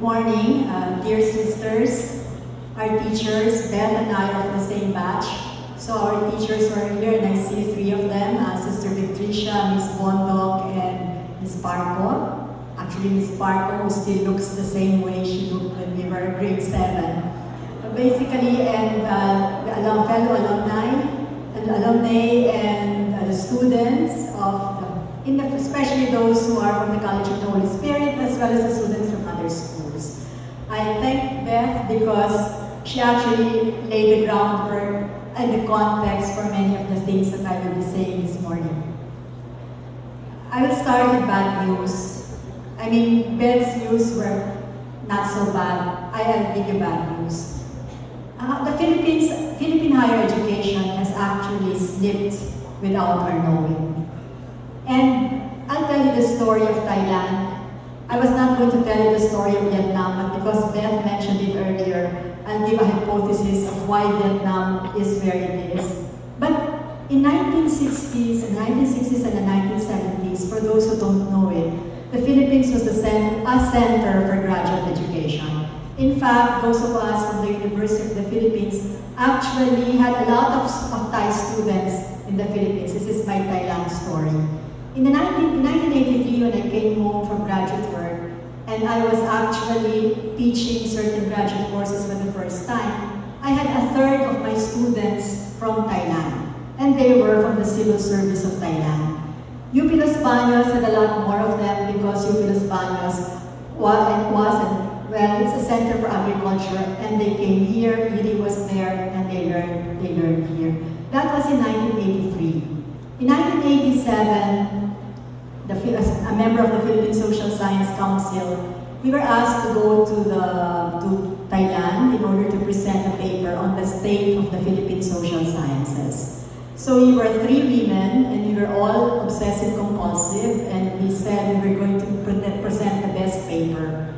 morning, dear sisters, our teachers. Beth and I are of the same batch. So our teachers are here, and I see three of them, Sister Patricia, Miss Bondok, and Miss Parco. Actually, Miss Parco, who still looks the same way she looked when we were grade 7. Basically, and the fellow alumni, and the students of especially those who are from the College of the Holy Spirit, as well as the students from other schools. I thank Beth because she actually laid the groundwork and the context for many of the things that I will be saying this morning. I will start with bad news. I mean, Beth's news were not so bad. I have bigger bad news. The Philippine higher education has actually slipped without our knowing. And I'll tell you the story of Thailand. I was not going to tell you the story of Vietnam, but because Beth mentioned it earlier, I'll give a hypothesis of why Vietnam is where it is. But in 1960s and the 1970s, for those who don't know it, the Philippines was a center for graduate education. In fact, those of us from the University of the Philippines actually had a lot of Thai students in the Philippines. This is my Thailand story. In 1983, when I came home from graduate work, and I was actually teaching certain graduate courses for the first time, I had a third of my students from Thailand, and they were from the civil service of Thailand. UP Los Baños had a lot more of them because UP Los Baños it's a center for agriculture, and they came here, Yuri was there, and they learned here. That was in 1983. In 1987, a member of the Philippine Social Science Council, we were asked to go to Thailand in order to present a paper on the state of the Philippine social sciences. So we were 3 women, and we were all obsessive compulsive, and we said we were going to present the best paper.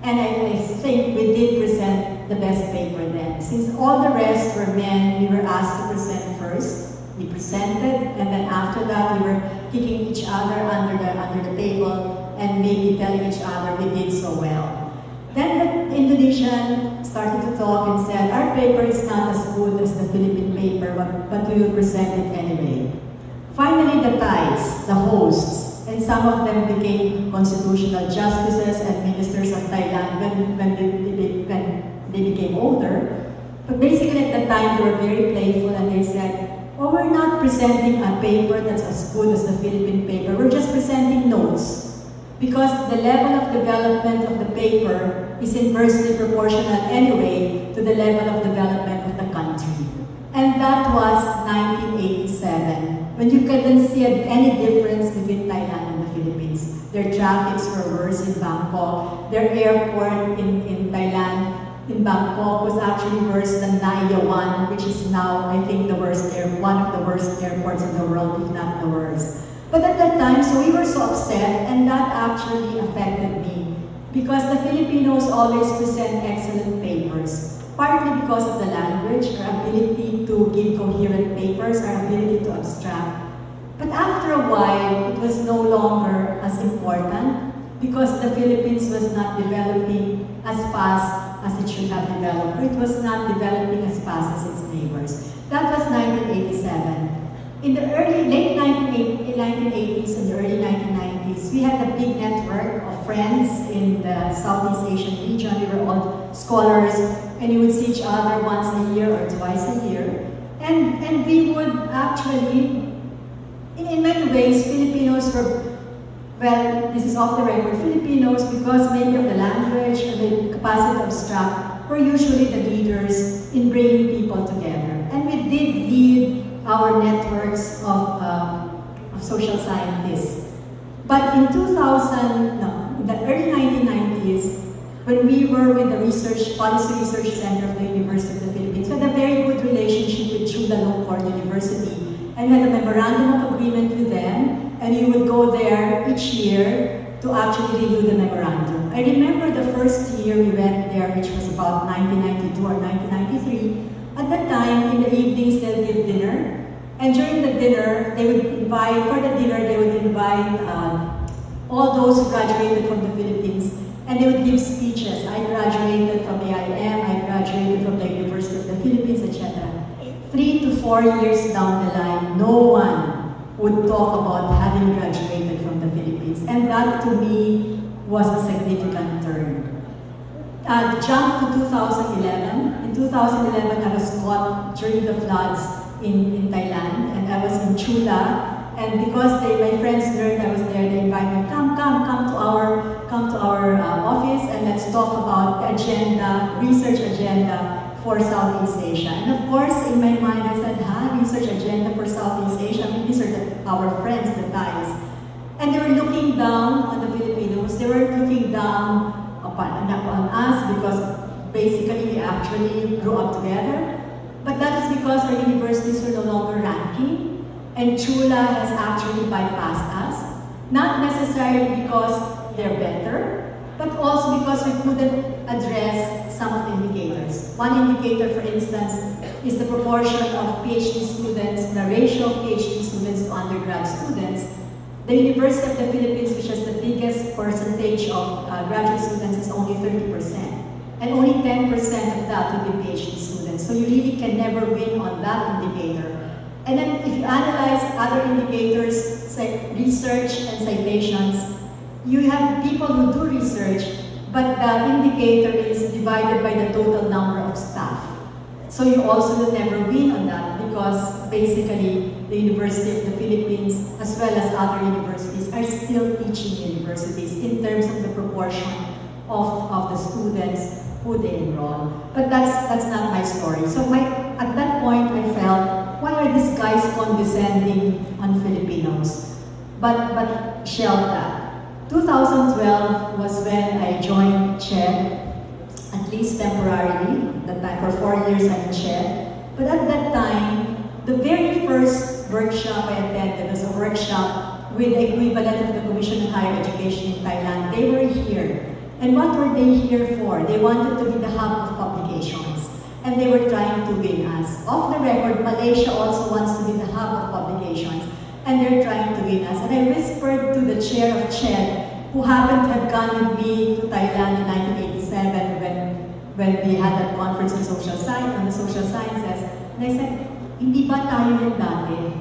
And I think we did present the best paper then. Since all the rest were men, we were asked to present first. We presented, and then after that, we were kicking each other under the table and maybe telling each other we did so well. Then the Indonesian started to talk and said, our paper is not as good as the Philippine paper, but we will present it anyway. Finally, the Thais, the hosts, and some of them became constitutional justices and ministers of Thailand when they became older. But basically at the time they were very playful, and they said, oh, we're not presenting a paper that's as good as the Philippine paper, we're just presenting notes. Because the level of development of the paper is inversely proportional anyway to the level of development of the country. And that was 1987, when you couldn't see any difference between Thailand and the Philippines. Their traffics were worse in Bangkok. Their airport in Thailand, in Bangkok, was actually worse than Naiyawan, which is now, I think, one of the worst airports in the world, if not the worst. But at that time, so we were so upset, and that actually affected me, because the Filipinos always present excellent papers. Partly because of the language, our ability to give coherent papers, our ability to abstract. But after a while, it was no longer as important because the Philippines was not developing as fast as it should have developed. It was not developing as fast as its neighbors. That was 1987. In the late 1980s and the early 1990s, we had a big network of friends in the Southeast Asian region. We were all scholars, and we would see each other once a year or twice a year. And we would actually, in many ways, Filipinos were, well, this is off the record, Filipinos, because maybe of the language or the capacity to abstract, were usually the leaders in bringing people together. And we did lead our networks of social scientists. But in the early 1990s, when we were with the Policy Research Center of the University of the Philippines, we had a very good relationship with Chulalongkorn University, and we had a memorandum of agreement with them, and we would go there each year to actually review the memorandum. I remember the first year we went there, which was about 1992 or 1993. At that time, in the evenings, they'll give dinner. And during the dinner, they would invite all those who graduated from the Philippines. and they would give speeches. I graduated from AIM, I graduated from the University of the Philippines, etc. 3 to 4 years down the line, no one would talk about having graduated from the Philippines. And that to me was a significant turn. Jump to 2011. In 2011, I was caught during the floods in Thailand, and I was in Chula. And because my friends learned I was there, they invited me, come to our office, and let's talk about the agenda, research agenda for Southeast Asia. And of course, in my mind, I said, research agenda for Southeast Asia? I mean, these are our friends, the Thais. And they were looking down on the Filipinos. They were looking down upon us because basically we actually grew up together. But that is because our universities were no longer ranking, and Chula has actually bypassed us. Not necessarily because they're better, but also because we couldn't address some of the indicators. One indicator, for instance, is the proportion of PhD students, the ratio of PhD students to undergrad students. The University of the Philippines, which has the biggest percentage of graduate students, is only 30%. And only 10% of that would be PhD students. So you really can never win on that indicator. And then if you analyze other indicators, like research and citations, you have people who do research, but the indicator is divided by the total number of staff. So you also will never win on that because basically the University of the Philippines, as well as other universities, are still teaching universities in terms of the proportion of the students who they enroll. But that's not my story. So at that point I felt, why are these guys condescending on Filipinos? But shelved that. 2012 was when I joined CHED, at least temporarily. That time, for 4 years I'm in CHED. But at that time, the very first workshop I attended was a workshop with the equivalent of the Commission on Higher Education in Thailand. They were here. And what were they here for? They wanted to be the hub of publications. And they were trying to win us. Off the record, Malaysia also wants to be the hub of publications. And they're trying to win us. And I whispered to the chair of CHED, who happened to have gone with me to Thailand in 1987 when we had that conference on social science, on the social sciences. And I said, hindi ba tayo yun dati?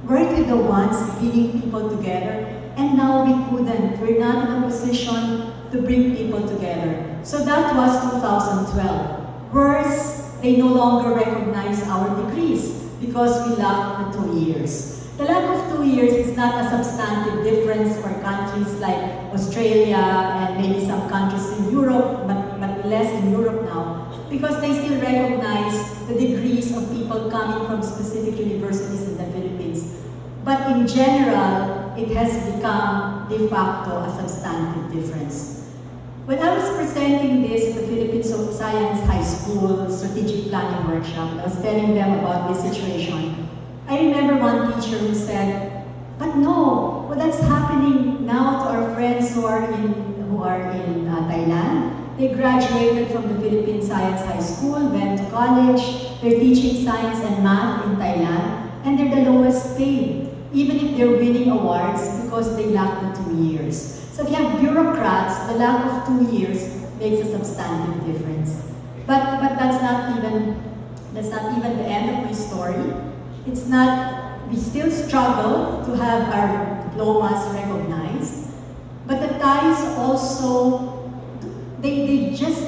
Weren't we the ones bringing people together? And now we couldn't. We're not in a position to bring people together. So that was 2012. Worse, they no longer recognize our degrees because we lacked the 2 years. The lack of 2 years is not a substantive difference for countries like Australia and maybe some countries in Europe, but less in Europe now, because they still recognize the degrees of people coming from specific universities in the Philippines. But in general, it has become de facto a substantive difference. When I was presenting this at the Philippine Science High School Strategic Planning Workshop, I was telling them about this situation. I remember one teacher who said, but no, well, that's happening now to our friends who are in Thailand. They graduated from the Philippine Science High School, went to college, they're teaching science and math in Thailand, and they're the lowest paid, even if they're winning awards because they lack the 2 years. So if you have bureaucrats, the lack of 2 years makes a substantive difference. But that's not even the end of my story. It's not, we still struggle to have our diplomas recognized, but the Thais also, they just,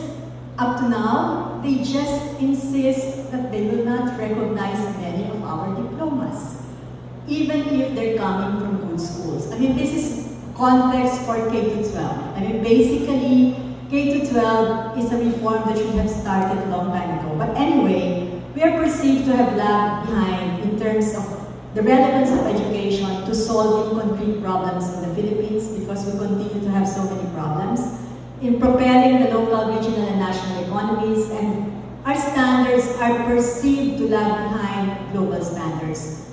up to now, they just insist that they will not recognize many of our diplomas, even if they're coming from good schools. I mean, this is context for K-12. I mean, basically, K-12 is a reform that should have started a long time ago. But anyway, we are perceived to have lagged behind in terms of the relevance of education to solving concrete problems in the Philippines because we continue to have so many problems, in propelling the local, regional, and national economies, and our standards are perceived to lag behind global standards.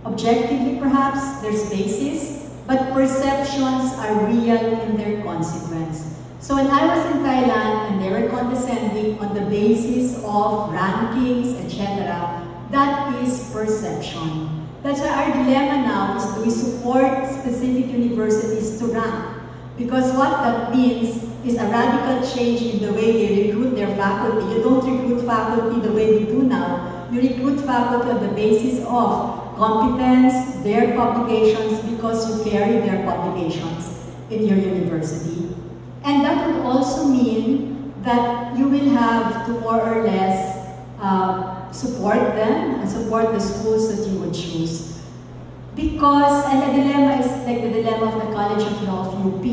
Objectively, perhaps, there's basis, but perceptions are real in their consequence. So when I was in Thailand and they were condescending on the basis of rankings, etc., that is perception. That's why our dilemma now is, do we support specific universities to rank? Because what that means is a radical change in the way they recruit their faculty. You don't recruit faculty the way we do now. You recruit faculty on the basis of competence, their publications, because you carry their publications in your university. And that would also mean that you will have to more or less support them and support the schools that you would choose. Because, and the dilemma is like the dilemma of the College of Law of UP.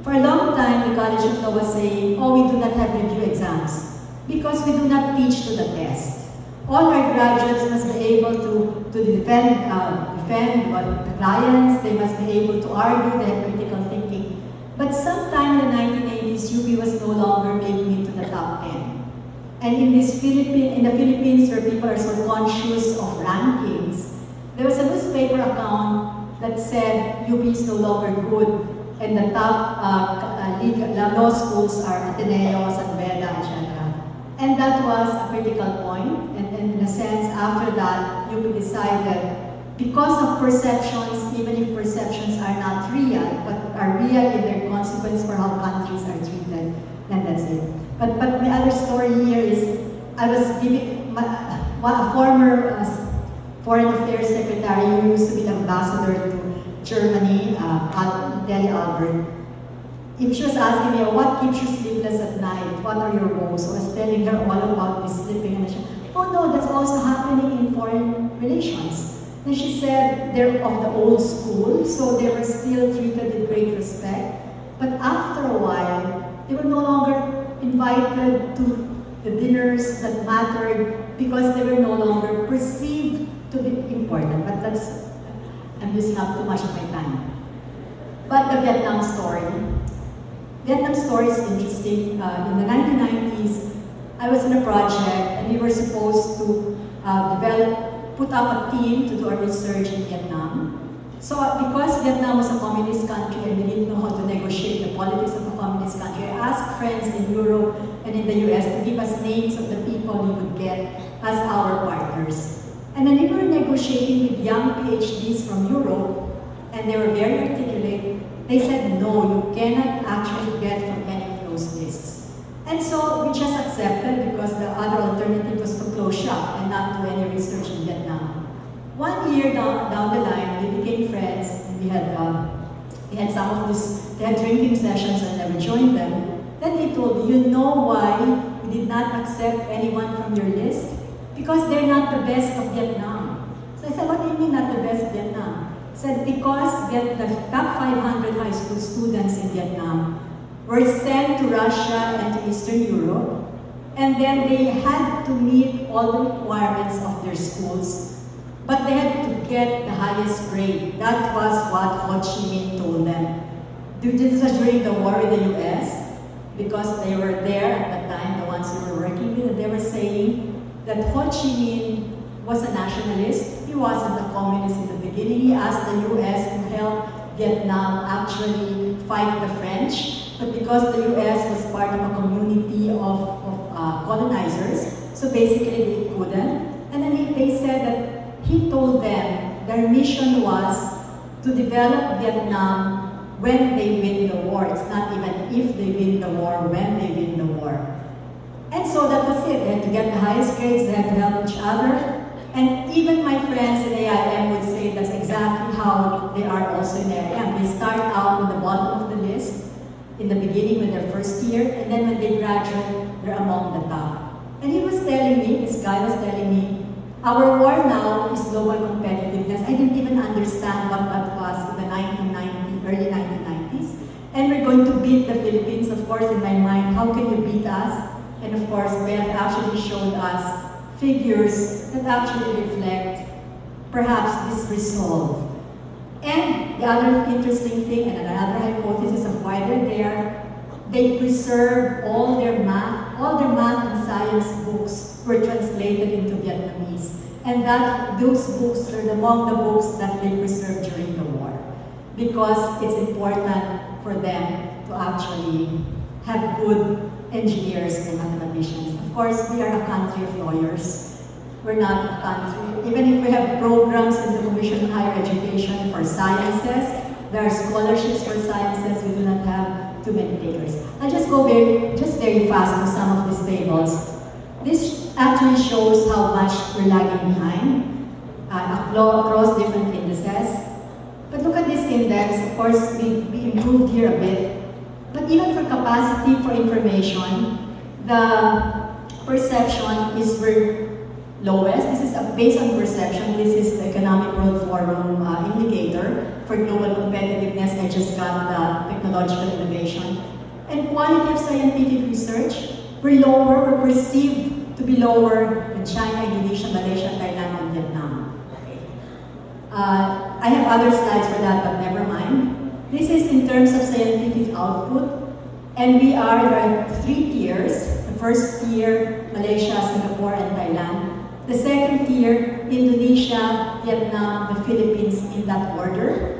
For a long time, the College of Law was saying, oh, we do not have review exams because we do not teach to the test. All our graduates must be able to defend the clients, they must be able to argue, they have critical thinking. But sometime in the 1980s, UP was no longer making it to the top 10. And in the Philippines, where people are so conscious of rankings, there was a newspaper account that said UP is no longer good, and the top law schools are Ateneo, San Beda, etc. And that was a critical point, and in a sense, after that, UP decided, because of perceptions, even if perceptions are not real, but are real in their consequence for how countries are treated, and that's it. But my other story here is, I was giving a former Foreign Affairs Secretary who used to be the ambassador to Germany, Delhi Albert. If she was asking me, what keeps you sleepless at night? What are your woes? So I was telling her all about this sleeping, and she said, oh no, that's also happening in foreign relations. Then she said they're of the old school, so they were still treated with great respect. But after a while, they were no longer invited to the dinners that mattered because they were no longer perceived to be important. But that's, I'm using up too much of my time. But the Vietnam story. Vietnam story is interesting. In the 1990s, I was in a project and we were supposed to put up a team to do a research in Vietnam. So because Vietnam was a communist country and we didn't know how to negotiate the politics of a communist country, I asked friends in Europe and in the US to give us names of the people we would get as our partners. And when we were negotiating with young PhDs from Europe, and they were very articulate, they said, no, you cannot actually get from any of those lists. And so we just accepted because the other alternative was to close shop and not do any research in Vietnam. 1 year down the line, we became friends, and we had some of this, they had drinking sessions, and I would join them. Then they told me, you know why we did not accept anyone from your list? Because they're not the best of Vietnam. So I said, what do you mean not the best of Vietnam? I said, because the top 500 high school students in Vietnam were sent to Russia and to Eastern Europe, and then they had to meet all the requirements of their schools. But they had to get the highest grade. That was what Ho Chi Minh told them. This was during the war with the US, because they were there at the time, the ones who were working with, and they were saying that Ho Chi Minh was a nationalist. He wasn't a communist in the beginning. He asked the US to help Vietnam actually fight the French, but because the US was part of a community of colonizers, so basically they couldn't. And then they said that he told them their mission was to develop Vietnam when they win the war. It's not even if they win the war, when they win the war. And so that was it. They had to get the highest grades, they had to help each other. And even my friends in AIM would say that's exactly how they are also in AIM. They start out with the bottom of the list in the beginning with their first year, and then when they graduate, they're among the top. And he was telling me, this guy was telling me, our war now is global competitiveness. I didn't even understand what that was in the early 1990s. And we're going to beat the Philippines, of course, in my mind. How can you beat us? And of course, Beth actually showed us figures that actually reflect perhaps this resolve. And the other interesting thing, and another hypothesis of why they're there, they preserve all their math and science books were translated into Vietnamese. And those books are among the books that they preserved during the war, because it's important for them to actually have good engineers and mathematicians. Of course, we are a country of lawyers. We're not a country, even if we have programs in the Commission on Higher Education for sciences, there are scholarships for sciences, we do not have too many takers. I'll just go very fast through some of these tables. This actually shows how much we're lagging behind across different indices. But look at this index. Of course, we improved here a bit. But even for capacity for information, the perception is we're lowest. This is based on perception. This is the Economic World Forum indicator for global competitiveness. I just got the technological innovation. And quality of scientific research, we're lower, we're perceived to be lower than China, Indonesia, Malaysia, Thailand, and Vietnam. Okay. I have other slides for that, but never mind. This is in terms of scientific output. And there are 3 tiers. The first tier, Malaysia, Singapore, and Thailand. The second tier, Indonesia, Vietnam, the Philippines, in that order.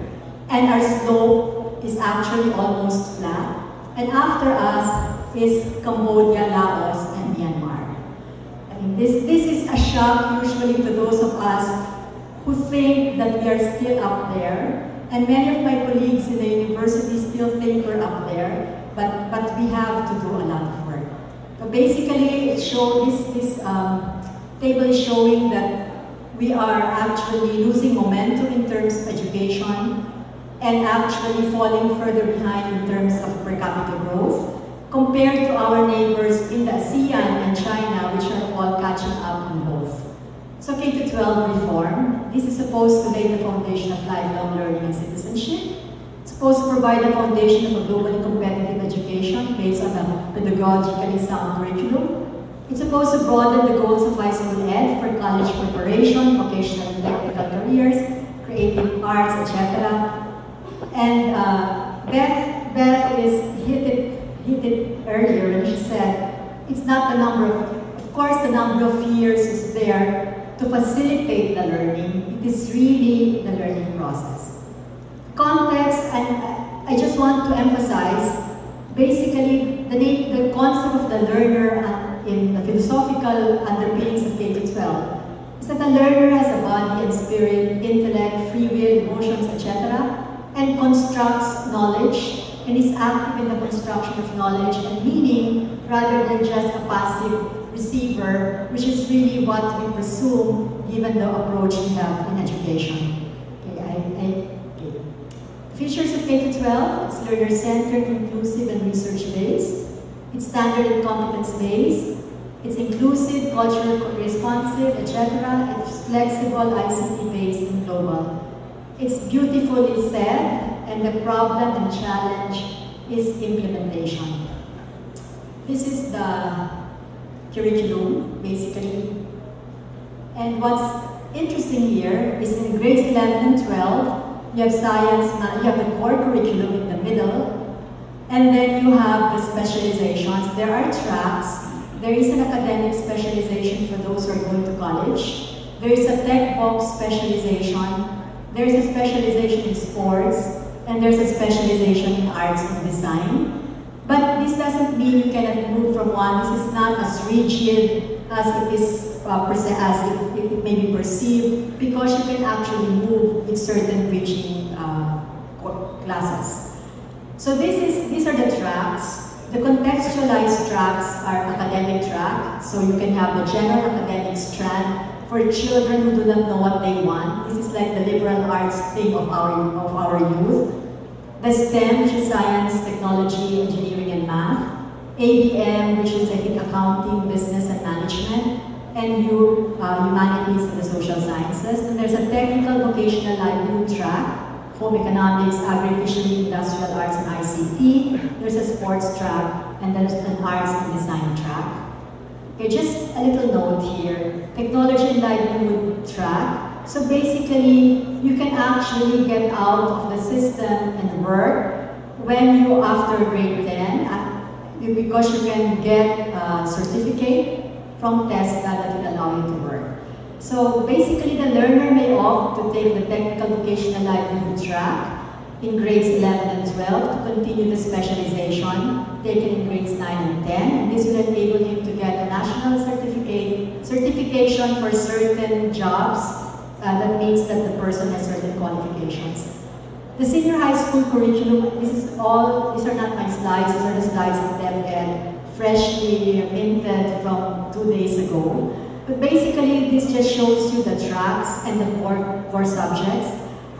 And our slope is actually almost flat. And after us is Cambodia, Laos, and Myanmar. I mean, this is a shock usually to those of us who think that we are still up there. And many of my colleagues in the university still think we're up there, but we have to do a lot of work. So basically, it shows this table is showing that we are actually losing momentum in terms of education and actually falling further behind in terms of per capita growth compared to our neighbors in the ASEAN and China, which are all catching up on both. So K-12 reform, this is supposed to lay the foundation of lifelong learning and citizenship. It's supposed to provide the foundation of a globally competitive education based on a pedagogically sound curriculum. It's supposed to broaden the goals of high school ed for college preparation, vocational and technical careers, creative arts, etc. And Beth hit it earlier, and she said, it's not the number of course the number of years is there to facilitate the learning. It is really the learning process. Context, and I just want to emphasize, basically the concept of the learner in the philosophical underpinnings of K-12 is that the learner has a body and spirit, intellect, free will, emotions, etc., and constructs knowledge and is active in the construction of knowledge and meaning rather than just a passive receiver, which is really what we presume given the approach we have in education. Okay. Features of K-12, it's learner-centered, inclusive, and research-based. It's standard and competence-based. It's inclusive, culturally responsive, etc. It's flexible, ICT-based, and global. It's beautifully said, and the problem and challenge is implementation. This is the curriculum, basically. And what's interesting here is in grades 11 and 12, you have science, you have the core curriculum in the middle, and then you have the specializations. There are tracks. There is an academic specialization for those who are going to college. There is a tech box specialization. There is a specialization in sports, and there's a specialization in arts and design. But this doesn't mean you cannot move from one. This is not as rigid as it is as it may be perceived, because you can actually move with certain bridging classes. So these are the tracks. The contextualized tracks are academic track, so you can have the general academic strand for children who do not know what they want. This is like the liberal arts thing of our youth. The STEM, which is science, technology, engineering, and math. ABM, which is I think accounting, business, and management. And humanities and the social sciences. And there's a technical vocational livelihood track, home economics, agri-fishery, industrial arts, and ICT. There's a sports track, and there's an arts and design track. Okay, just a little note here. Technology and livelihood track. So basically, you can actually get out of the system and work when you, after grade 10, because you can get a certificate from TESDA that will allow you to work. So basically, the learner may opt to take the technical vocational livelihood track in grades 11 and 12 to continue the specialization taken in grades 9 and 10. And this will enable him to get a national certification for certain jobs that means that the person has certain qualifications. The senior high school curriculum, these are not my slides, these are the slides of DepEd, freshly minted from 2 days ago. But basically, this just shows you the tracks and the core subjects.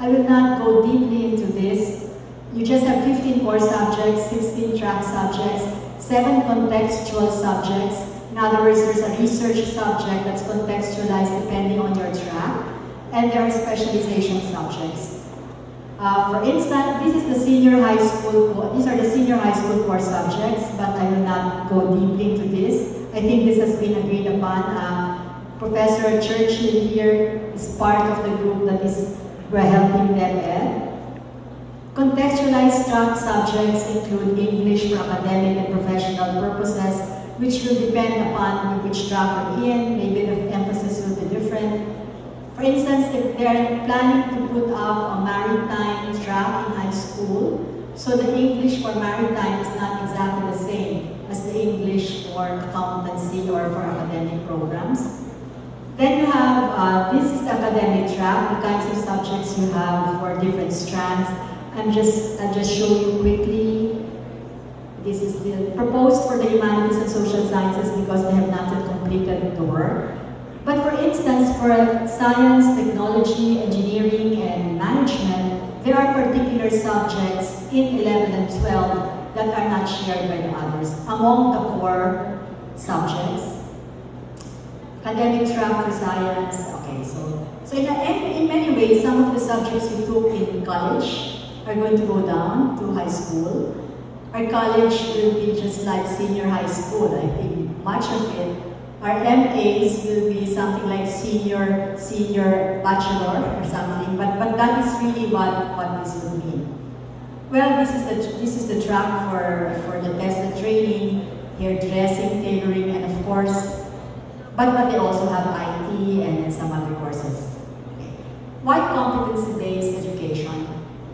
I will not go deeply into this. You just have 15 core subjects, 16 track subjects, 7 contextual subjects. In other words, there's a research subject that's contextualized depending on your track, and there are specialization subjects. For instance, this is the senior high school, these are the senior high school core subjects, but I will not go deeply into this. I think this has been agreed upon. Professor Churchill here is part of the group that is helping DepEd. Contextualized track subjects include English for academic and professional purposes, which will depend upon which track you're in. Maybe the emphasis will be different. For instance, if they're planning to put up a maritime track in high school, so the English for maritime is not exactly the same as the English for accountancy or for academic programs. Then you have, this is the academic track, the kinds of subjects you have for different strands. I'll just show you quickly. This is the proposed for the humanities and social sciences because they have not yet completed the work. But for instance, for science, technology, engineering, and management, there are particular subjects in 11 and 12 that are not shared by the others. Among the core subjects, academic track for science, okay, so in many ways, some of the subjects we took in college are going to go down to high school. Our college will be just like senior high school. I think much of it, our MAs will be something like senior bachelor or something, but that is really what this will mean. Well, this is the track for the tested training, hairdressing, tailoring, and of course, but they also have IT and some other courses. Okay. Why competency-based education?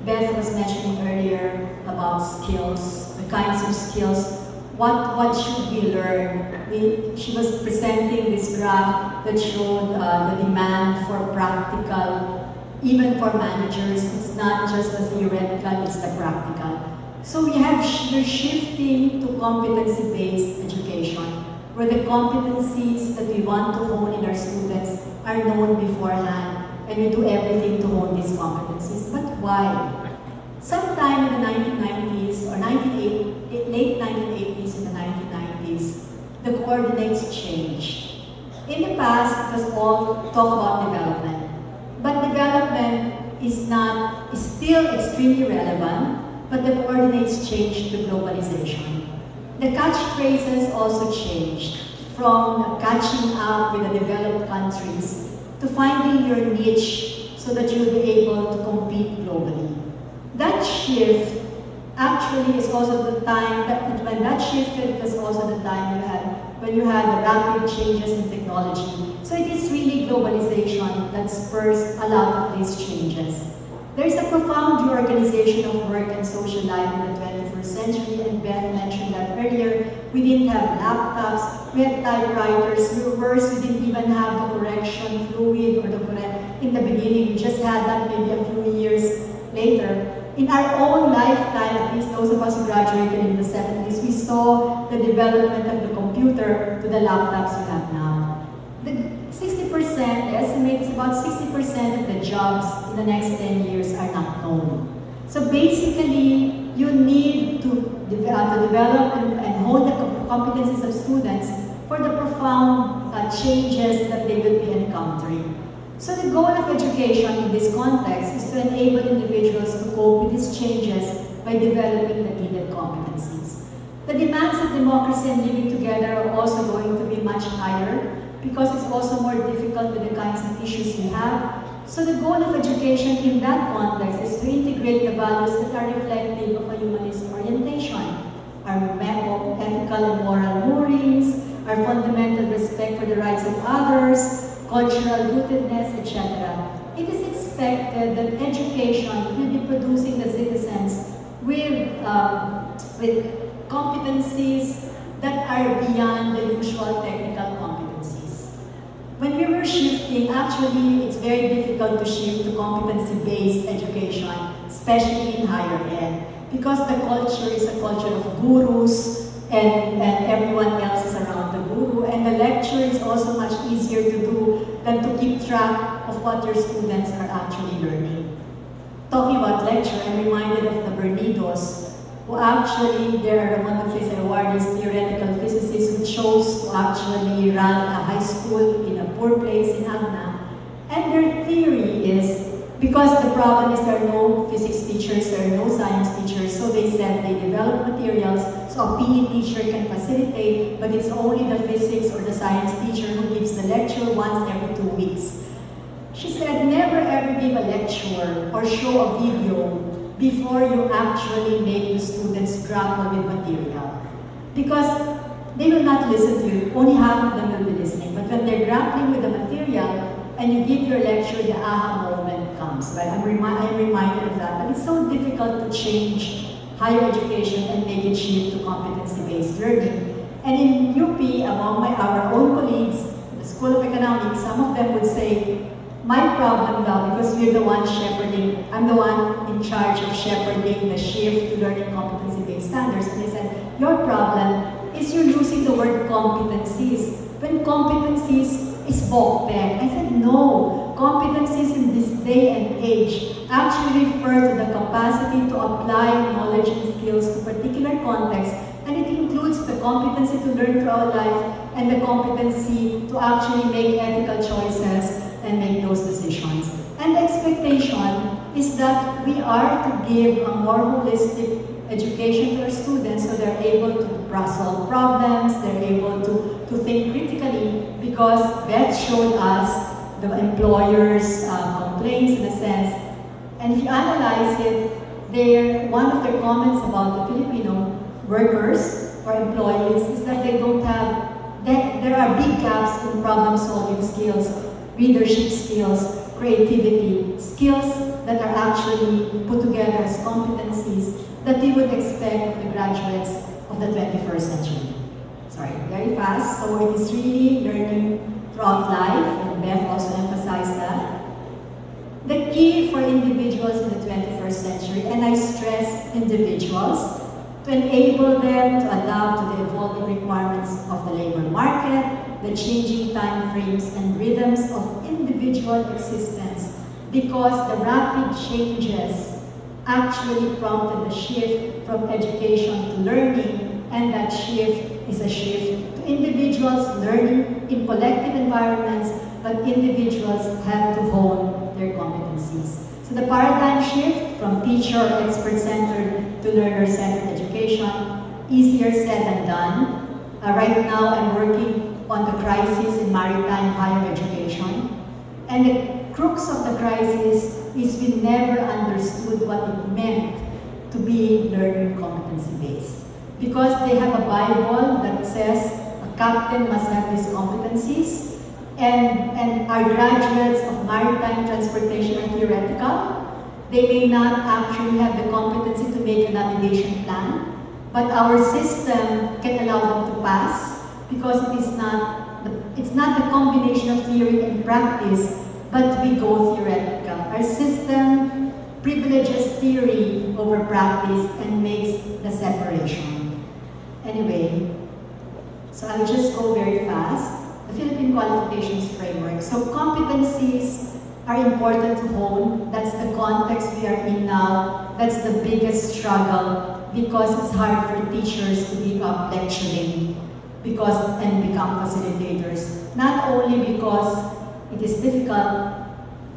Beth was mentioning earlier about skills, the kinds of skills. What should we learn? She was presenting this graph that showed the demand for practical, even for managers. It's not just the theoretical, it's the practical. So we're shifting to competency-based education, where the competencies that we want to hone in our students are known beforehand, and we do everything to hone these competencies. But why? Sometime in the 1990s, or late 1980s and the 1990s, the coordinates changed. In the past, it was all talk about development. But development is still extremely relevant, but the coordinates changed to globalization. The catchphrases also changed from catching up with the developed countries to finding your niche so that you'll be able to compete globally. That shift actually is also the time when that shifted, it was also the time when you had the rapid changes in technology. So it is really globalization that spurs a lot of these changes. There is a profound reorganization of work and social life in the 21st century, and Beth mentioned that earlier. We didn't have laptops, we had typewriters, worse, we didn't even have the correction fluid or the correct in the beginning. We just had that maybe a few years later. In our own lifetime, at least those of us who graduated in the 70s, we saw the development of the computer to the laptops we have now. The 60%, estimate is about 60% of the jobs in the next 10 years are not known. So basically, you need to develop and hone the competencies of students for the profound changes that they will be encountering. So the goal of education in this context is to enable individuals to cope with these changes by developing the needed competencies. The demands of democracy and living together are also going to be much higher because it's also more difficult with the kinds of issues we have. So the goal of education in that context is to integrate the values that are reflective of a humanist orientation, our ethical and moral moorings, our fundamental respect for the rights of others, cultural rootedness, etc. It is expected that education will be producing the citizens with competencies that are beyond the usual technical competencies. when we were shifting, actually, it's very difficult to shift to competency-based education, especially in higher ed, because the culture is a culture of gurus, and everyone else is around the guru, and the lecture is also much easier to do than to keep track of what your students are actually learning. Talking about lecture, I'm reminded of the Bernidos, who actually, they're one of these awardees, theoretical physicists who chose to actually run a high school in a poor place in Agna. And their theory is, because the problem is there are no physics teachers, there are no science teachers, so they said they develop materials so a PE teacher can facilitate, but it's only the physics or the science teacher who gives the lecture once every 2 weeks. She said, never ever give a lecture or show a video before you actually make the students grapple with material. Because they will not listen to you, only half of them will be listening. But when they're grappling with the material and you give your lecture, the aha moment comes, right? I'm reminded of that. But it's so difficult to change higher education and make it shift to competency-based learning. And in UP, among our own colleagues, the School of Economics, some of them would say, my problem now, because we're the one shepherding, I'm the one in charge of shepherding the shift to learning competency-based standards. And they said, your problem is you're using the word competencies. When competencies is BOCPEC. I said, no. Competencies in this day and age actually refer to the capacity to apply knowledge and skills to particular contexts, and it includes the competency to learn throughout life and the competency to actually make ethical choices and make those decisions. And the expectation is that we are to give a more holistic education to our students so they're able to solve problems, they're able to think critically, because Beth showed us the employers' complaints in a sense. And if you analyze it, one of their comments about the Filipino workers or employees is that they don't have, there are big gaps in problem-solving skills, leadership skills, creativity, skills that are actually put together as competencies that we would expect of the graduates of the 21st century. Sorry, very fast. So it is really learning throughout life, and Beth also emphasized that. The key for individuals in the 21st century, and I stress individuals, to enable them to adapt to the evolving requirements of the labor market, the changing time frames and rhythms of individual existence, because the rapid changes actually prompted a shift from education to learning, and that shift is a shift to individuals learning in collective environments, but individuals have to hone their competencies. So the paradigm shift from teacher or expert-centered to learner-centered education, easier said than done. Right now I'm working on the crisis in maritime higher education, and the crux of the crisis is we never understood what it meant to be learning competency-based. Because they have a Bible that says a captain must have these competencies, and our graduates of maritime transportation are theoretical. They may not actually have the competency to make a navigation plan, but our system can allow them to pass because it's not the combination of theory and practice, but we go theoretical. Our system privileges theory over practice and makes the separation. Anyway, so I'll just go very fast. The Philippine Qualifications Framework. So competencies are important to hone. That's the context we are in now. That's the biggest struggle because it's hard for teachers to give up lecturing and become facilitators. Not only because it is difficult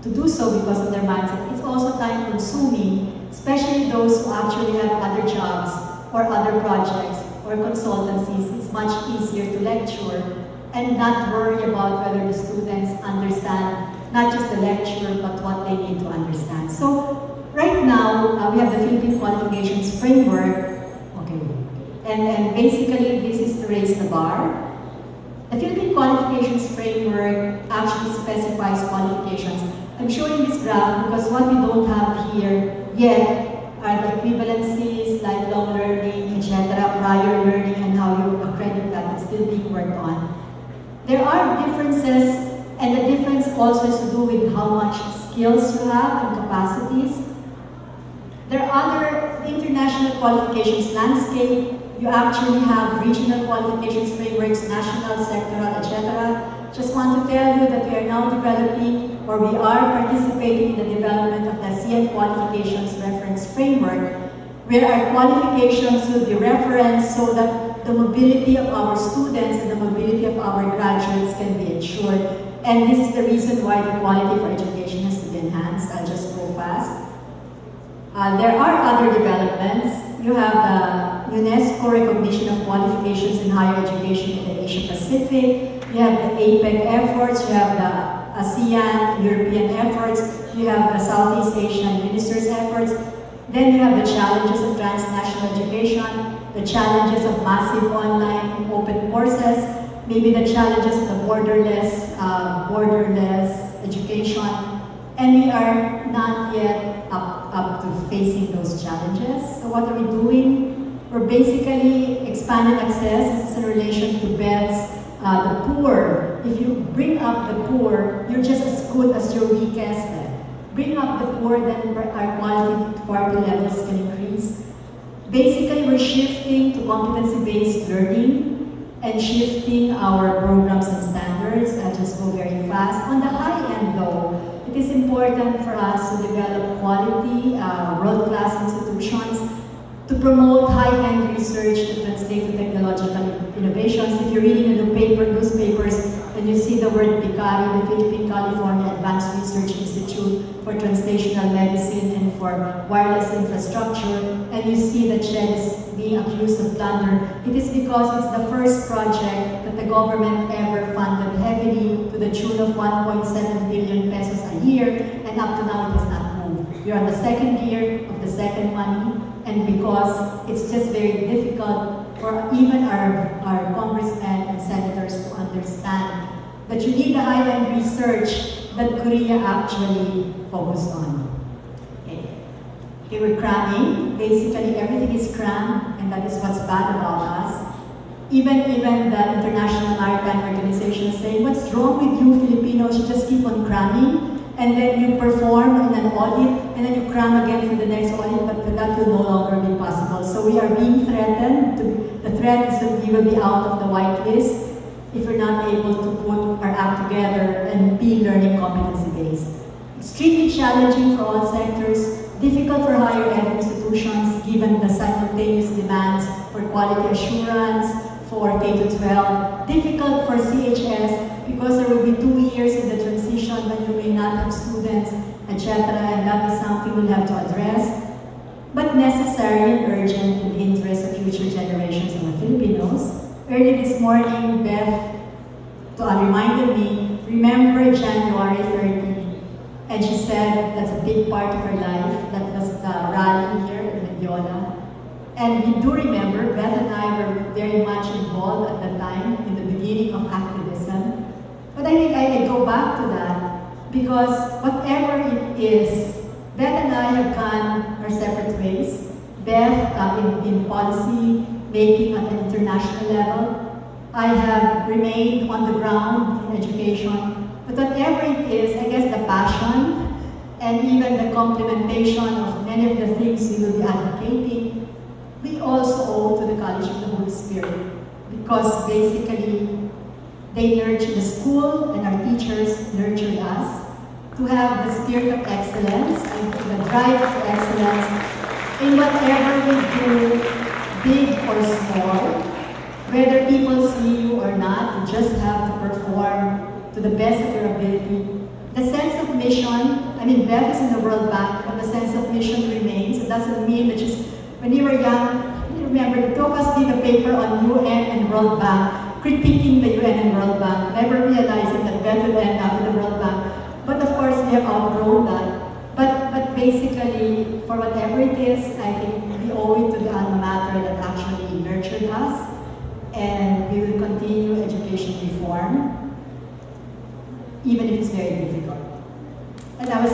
to do so because of their mindset, it's also time consuming, especially those who actually have other jobs or other projects or consultancies. It's much easier to lecture and not worry about whether the students understand not just the lecture, but what they need to understand. So right now, we have the Philippine Qualifications Framework. Okay. And basically, this is to raise the bar. The Philippine Qualifications Framework actually specifies qualifications. I'm showing this graph because what we don't have here yet are the equivalencies, lifelong learning, etc., prior learning, and how you accredit that. It's still being worked on. There are differences And the difference also has to do with how much skills you have and capacities. There are other international qualifications landscape. You actually have regional qualifications frameworks, national, sectoral, etc. Just want to tell you that we are now developing, or we are participating in the development of the ASEAN Qualifications Reference Framework, where our qualifications will be referenced so that the mobility of our students and the mobility of our graduates can be ensured. And this is the reason why the quality for education has to be enhanced. I'll just go fast. There are other developments. You have the UNESCO recognition of qualifications in higher education in the Asia Pacific. You have the APEC efforts. You have the ASEAN, European efforts. You have the Southeast Asian ministers' efforts. Then you have the challenges of transnational education, the challenges of massive online and open courses, maybe the challenges of the borderless education. And we are not yet up to facing those challenges. So what are we doing? We're basically expanding access. This is in relation to Beth's, the poor. If you bring up the poor, you're just as good as your weakest. Bring up the poor, then our quality levels can increase. Basically, we're shifting to competency-based learning and shifting our programs and standards. I'll just go very fast. On the high end, though, it is important for us to develop quality, world-class institutions, to promote high-end research to translate to technological innovations. If you're reading in the newspapers, and you see the word PICARI, the Philippine California Advanced Research Institute for Translational Medicine and for Wireless Infrastructure, and you see that SHED is being accused of plunder, it is because it's the first project that the government ever funded heavily to the tune of 1.7 billion pesos a year, and up to now it has not moved. We're on the second year of the second money, and because it's just very difficult for even our congressmen and senators to understand that you need the high-end research that Korea actually focused on. Okay, we're cramming. Basically, everything is crammed, and that is what's bad about us. Even the International Maritime Organization is saying, what's wrong with you Filipinos? You just keep on cramming, and then you perform in an audit, and then you cram again for the next audit, but that will no longer be possible. So we are being threatened. The threat is that we will be out of the whitelist if we're not able to put our act together and be learning competency-based. Extremely challenging for all sectors, difficult for higher ed institutions given the simultaneous demands for quality assurance, for K-12, difficult for CHS because there will be 2 years in the transition when you may not have students, etc., and that is something we'll have to address, but necessary and urgent in the interest of future generations of the Filipinos. Early this morning, Beth reminded me, remember January 30, and she said that's a big part of her life. That was the rally here in Mendiola. And we do remember, Beth and I were very much involved at the time in the beginning of activism. But I think I go back to that because whatever it is, Beth and I have gone our separate ways. Beth in policy making at an international level. I have remained on the ground in education. But whatever it is, I guess the passion and even the complementation of many of the things we will be advocating, we also owe to the College of the Holy Spirit. Because basically, they nurture the school and our teachers nurtured us to have the spirit of excellence and the drive for excellence in whatever we do, big or small, whether people see you or not, you just have to perform to the best of your ability. The sense of mission, I mean, Beth is in the World Bank, but the sense of mission remains. It doesn't mean that just, when you were young, you remember, it took us to the paper on UN and World Bank, critiquing the UN and World Bank, never realizing that Beth would end up in the World Bank. But of course, we have outgrown that. But basically, for whatever it is, I think we owe it to the alma mater that actually nurtured us, and we will continue education reform, even if it's very difficult. And I was